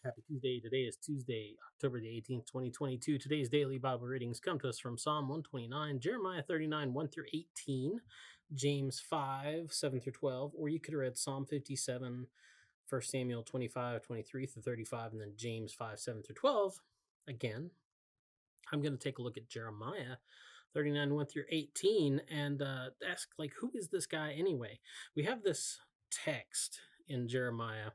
Happy Tuesday. Today is Tuesday, October the 18th, 2022. Today's daily Bible readings come to us from Psalm 129, Jeremiah 39, 1 through 18, James 5, 7 through 12, or you could have read Psalm 57, 1 Samuel 25, 23 through 35, and then James 5, 7 through 12. Again, I'm going to take a look at Jeremiah 39, 1 through 18 and ask, who is this guy anyway? We have this text in Jeremiah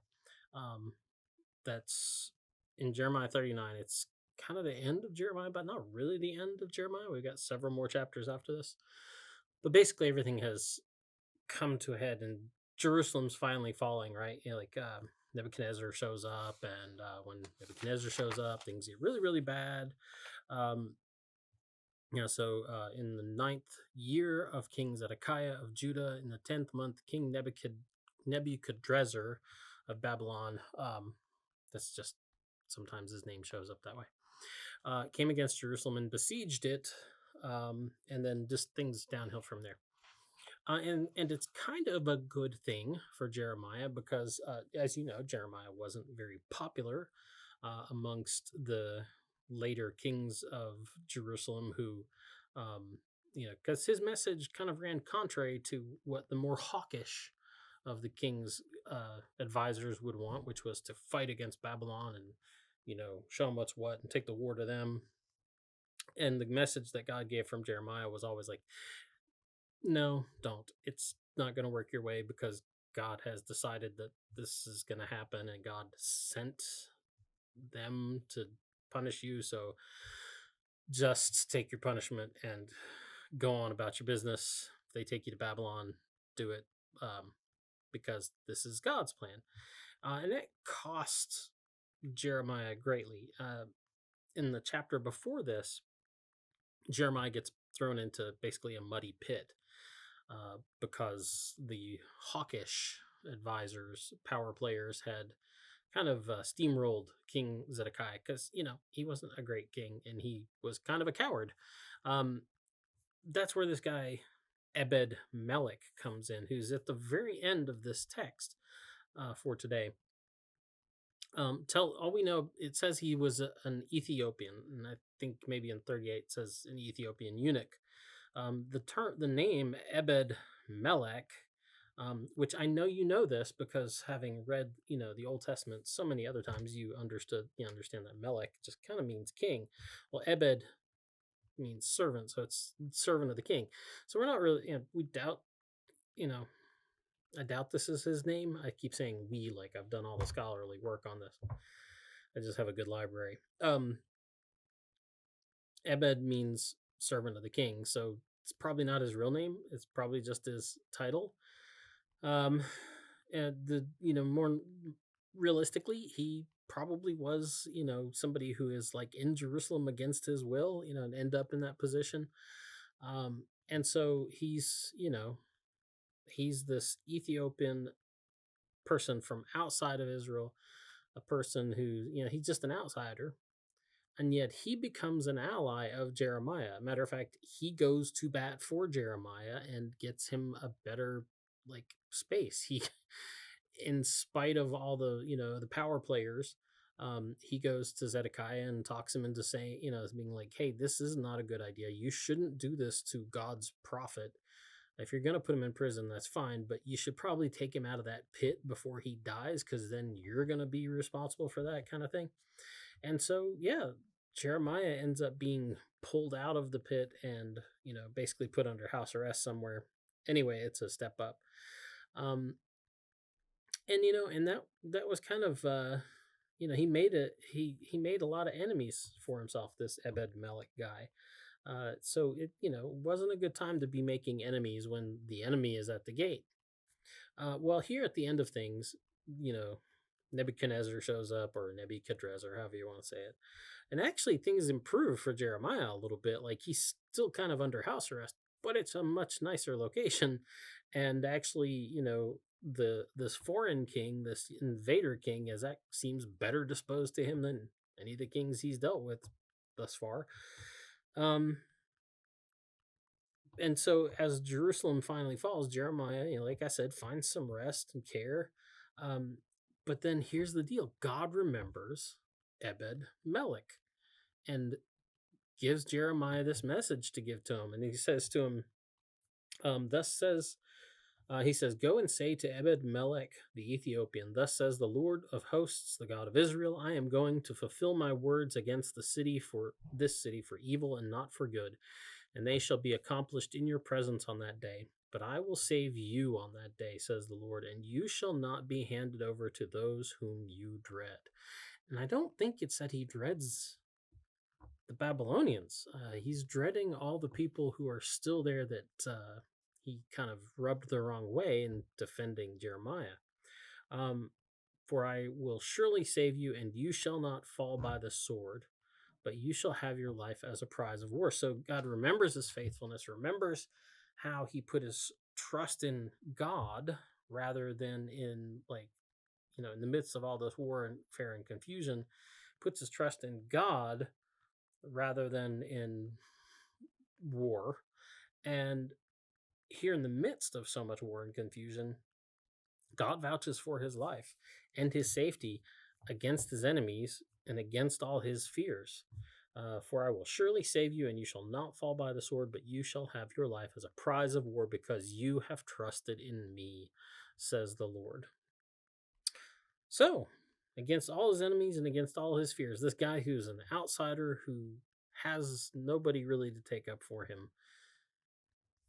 that's in Jeremiah 39. It's kind of the end of Jeremiah, but not really the end of Jeremiah. We've got several more chapters after this. But basically, everything has come to a head, and Jerusalem's finally falling, right? Nebuchadnezzar shows up, and when Nebuchadnezzar shows up, things get really, really bad. In the 9th year of King Zedekiah of Judah, in the 10th month, King Nebuchadrezzar of Babylon, that's just sometimes his name shows up that way, came against Jerusalem and besieged it, and then just things downhill from there. And it's kind of a good thing for Jeremiah because, as you know, Jeremiah wasn't very popular amongst the later kings of Jerusalem who, because his message kind of ran contrary to what the more hawkish of the king's advisors would want, which was to fight against Babylon and, show them what's what and take the war to them. And the message that God gave from Jeremiah was always like, no, don't. It's not going to work your way because God has decided that this is going to happen and God sent them to punish you. So just take your punishment and go on about your business. If they take you to Babylon, do it because this is God's plan. And it cost Jeremiah greatly. In the chapter before this, Jeremiah gets thrown into basically a muddy pit because the hawkish advisors, power players, had kind of steamrolled King Zedekiah because, he wasn't a great king and he was kind of a coward. That's where this guy, Abed Melech, comes in, who's at the very end of this text for today. All we know, it says he was an Ethiopian, and I think maybe in 38 it says an Ethiopian eunuch. The name Abed Melech, which I know you know this because having read the Old Testament so many other times, you understand that Melech just kind of means king. Well, Abed means servant, so it's servant of the king. So we're not really, we doubt, I doubt this is his name. I keep saying we, like I've done all the scholarly work on this. I just have a good library. Abed means servant of the king, so it's probably not his real name. It's probably just his title. And more realistically, he probably was, somebody who is like in Jerusalem against his will, and end up in that position. And so he's this Ethiopian person from outside of Israel, a person who, he's just an outsider. And yet he becomes an ally of Jeremiah. Matter of fact, he goes to bat for Jeremiah and gets him a better space. He, in spite of all the, the power players, he goes to Zedekiah and talks him into saying, being like, hey, this is not a good idea. You shouldn't do this to God's prophet. If you're going to put him in prison, that's fine, but you should probably take him out of that pit before he dies, because then you're going to be responsible for that kind of thing. And so, yeah, Jeremiah ends up being pulled out of the pit and, basically put under house arrest somewhere. Anyway, it's a step up. And that was kind of, he made a lot of enemies for himself, this Abed Melech guy. So it, wasn't a good time to be making enemies when the enemy is at the gate. Well, here at the end of things, Nebuchadnezzar shows up, or Nebuchadrezzar, however you want to say it. And actually things improve for Jeremiah a little bit. Like, he's still kind of under house arrest, but it's a much nicer location. And actually, this foreign king, this invader king, seems better disposed to him than any of the kings he's dealt with thus far. And so as Jerusalem finally falls, Jeremiah, like I said, finds some rest and care. But then here's the deal: God remembers Ebed Melech and gives Jeremiah this message to give to him. And he says to him, thus says, he says, go and say to Ebed Melech the Ethiopian, thus says the Lord of hosts, the God of Israel, I am going to fulfill my words against the city for this city for evil and not for good, and they shall be accomplished in your presence on that day. But I will save you on that day, says the Lord, and you shall not be handed over to those whom you dread. And I don't think it's that he dreads the Babylonians. He's dreading all the people who are still there that he kind of rubbed the wrong way in defending Jeremiah. For I will surely save you, and you shall not fall by the sword, but you shall have your life as a prize of war. So God remembers his faithfulness, remembers how he put his trust in God rather than in, like, in the midst of all this war and fear and confusion, puts his trust in God rather than in war. And here in the midst of so much war and confusion, God vouches for his life and his safety against his enemies and against all his fears. For I will surely save you, and you shall not fall by the sword, but you shall have your life as a prize of war, because you have trusted in me, says the Lord. So, against all his enemies and against all his fears, this guy who's an outsider, who has nobody really to take up for him,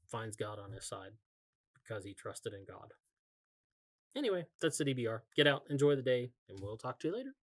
finds God on his side because he trusted in God. Anyway, that's the DBR. Get out, enjoy the day, and we'll talk to you later.